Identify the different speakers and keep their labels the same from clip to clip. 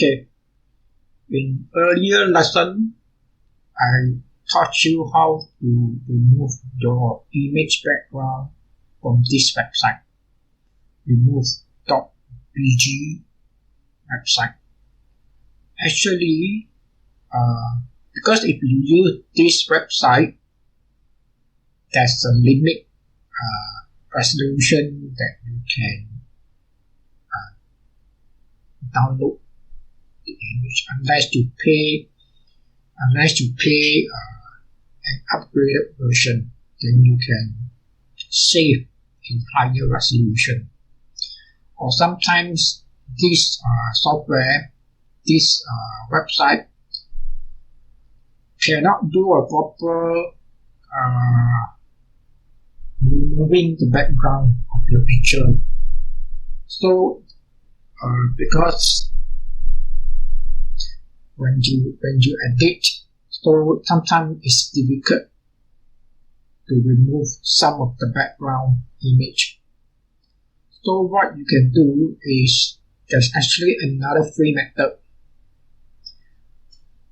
Speaker 1: Okay, in earlier lesson, I taught you how to remove your image background from this website. Remove.bg website. Actually, because if you use this website, there's a limit resolution that you can download the image unless you pay an upgraded version. Then you can save in higher resolution. Or sometimes this software, this website cannot do a proper removing the background of your picture. So because when you edit, so sometimes it's difficult to remove some of the background image. So what you can do is there's actually another free method.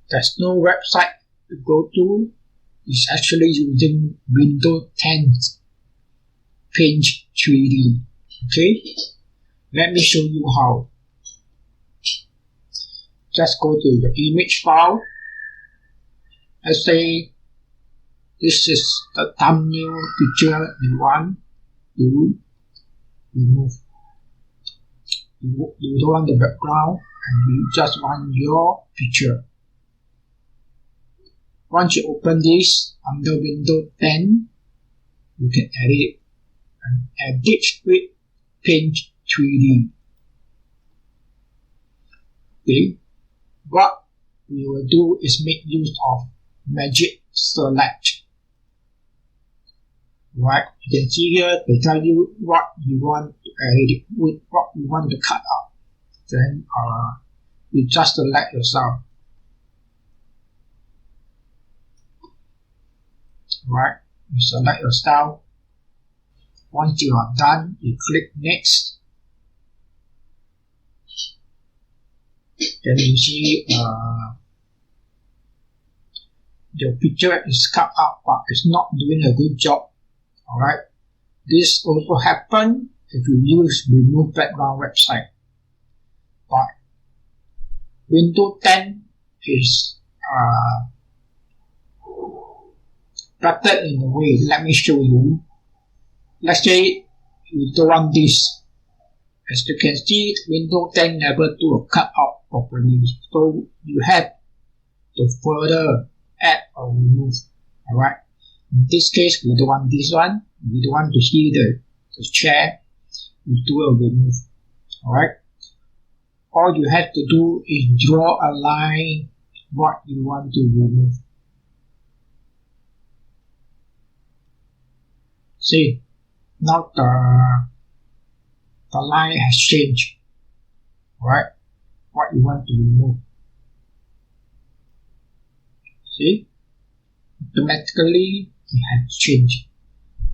Speaker 1: There's no website to go to. It's actually using Windows 10 Paint 3D. Okay, let me show you how. Just go to the image file. Let's say this is the thumbnail picture you want to remove. You don't want the background and you just want your picture. Once you open this under Windows 10, you can edit and edit with Paint 3D. Okay, what we will do is make use of Magic Select. Right, you can see here they tell you what you want to edit with, what you want to cut out. Then you just select yourself. Right, you select your style. Once you are done, you click next. Then you see your picture is cut out but it's not doing a good job. Alright, this also happens if you use remove background website. But Windows 10 is better in a way. Let me show you. Let's say you don't want this. As you can see, Windows 10 never do a cutout properly. So you have to further add or remove. Alright. In this case, we don't want this one. We don't want to see the chair. We do a remove. Alright. All you have to do is draw a line what you want to remove. See, now the line has changed. Alright. What you want to remove. See, automatically it has changed.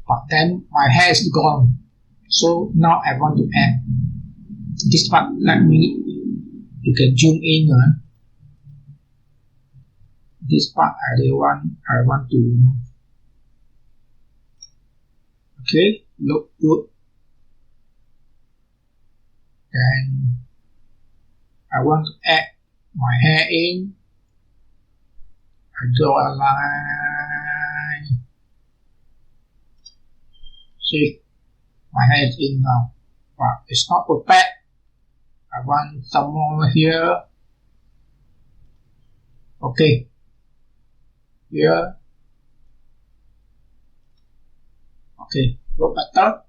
Speaker 1: But then my hair is gone. So now I want to add this part. You can zoom in. This part I want to remove. Okay, look good. Then I want to add my hair in. I draw a line. See, my hair is in now, but it's not perfect. I want some more here. Okay, here. Okay, look better.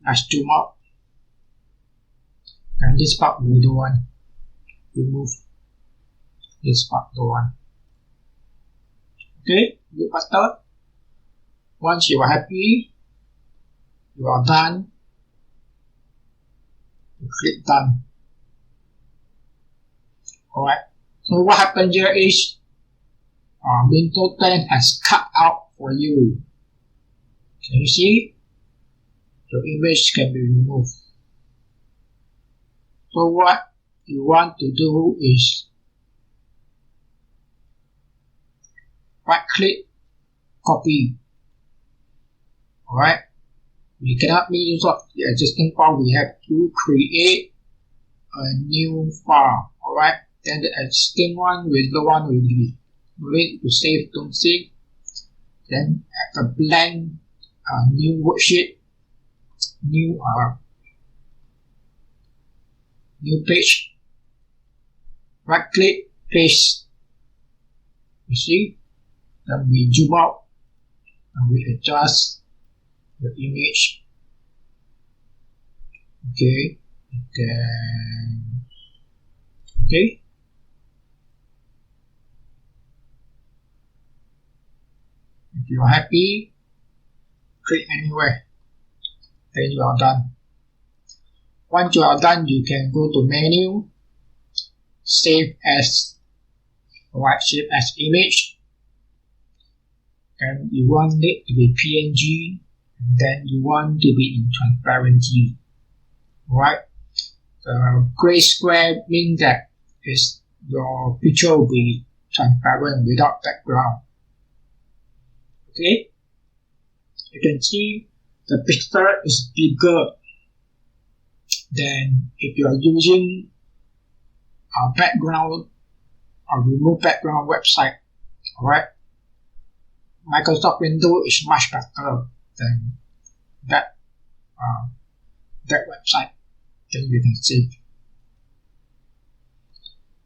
Speaker 1: Let's zoom out. And this part we don't want. Remove this part, don't want. Okay, look better. Once you are happy, you are done. You click done. Alright, so what happened here is Windows 10 has cut out for you. Can you see? Your image can be removed. So what you want to do is right click, copy. Alright, we cannot make use of the existing file, we have to create a new file. Alright, then the existing one with the one will be ready to save, don't save. Then have a blank new worksheet, new page. Right click, paste. You see? Then we zoom out and we adjust the image. Okay. Okay. If you are happy, click anywhere. Then you are done. Once you are done, you can go to menu, save as, alright, save as image, and you want it to be PNG, and then you want to be in transparency. Alright, the gray square means that your picture will be transparent without background. Okay, you can see the picture is bigger than if you are using a background or remove background website. Alright, Microsoft Windows is much better than that website. Then you can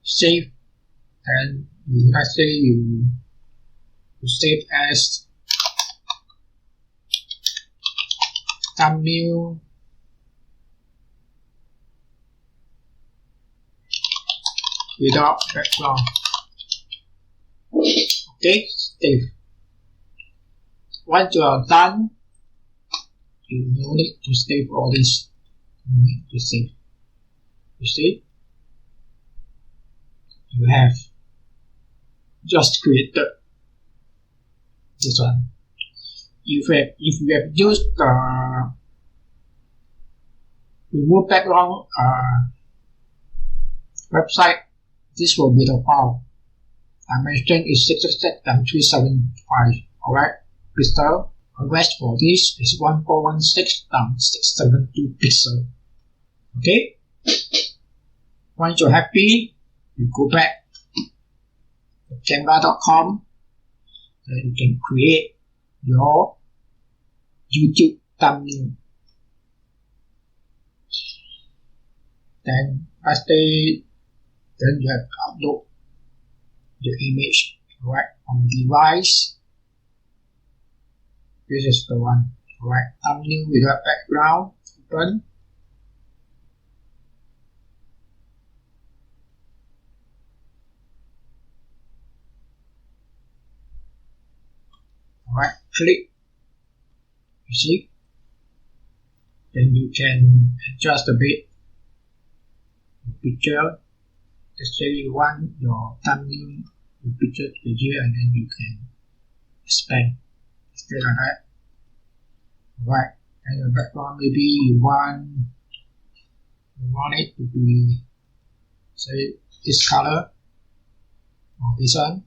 Speaker 1: save, and let's say you save as thumbnail without background. Okay, save. Once you are done, you no need to save all this. You need to save. You see, you have just created this one. If you have used the remove background website, this will be the file. Dimension is 666x375. Alright, pixel. Request for this is 1416x672 pixel. Okay. Once you're happy, you go back to canva.com. Then you can create your YouTube thumbnail. Then then you have to upload the image, right, on device. This is the one, right, thumbnail without background, open. Alright, click. You see? Then you can adjust a bit the picture. Let's say you want your thumbnail, your picture to be here, and then you can expand. Stay like that. Alright, and the background maybe you want it to be, say, this color or this one.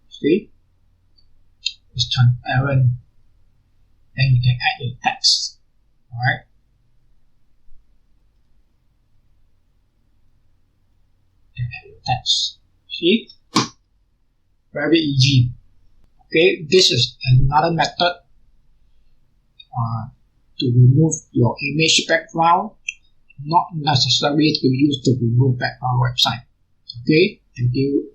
Speaker 1: See? It's transparent. Then you can add your text. Alright. You can add your text. See? Very easy. Okay, this is another method to remove your image background. Not necessary to use the remove background website. Okay, thank you.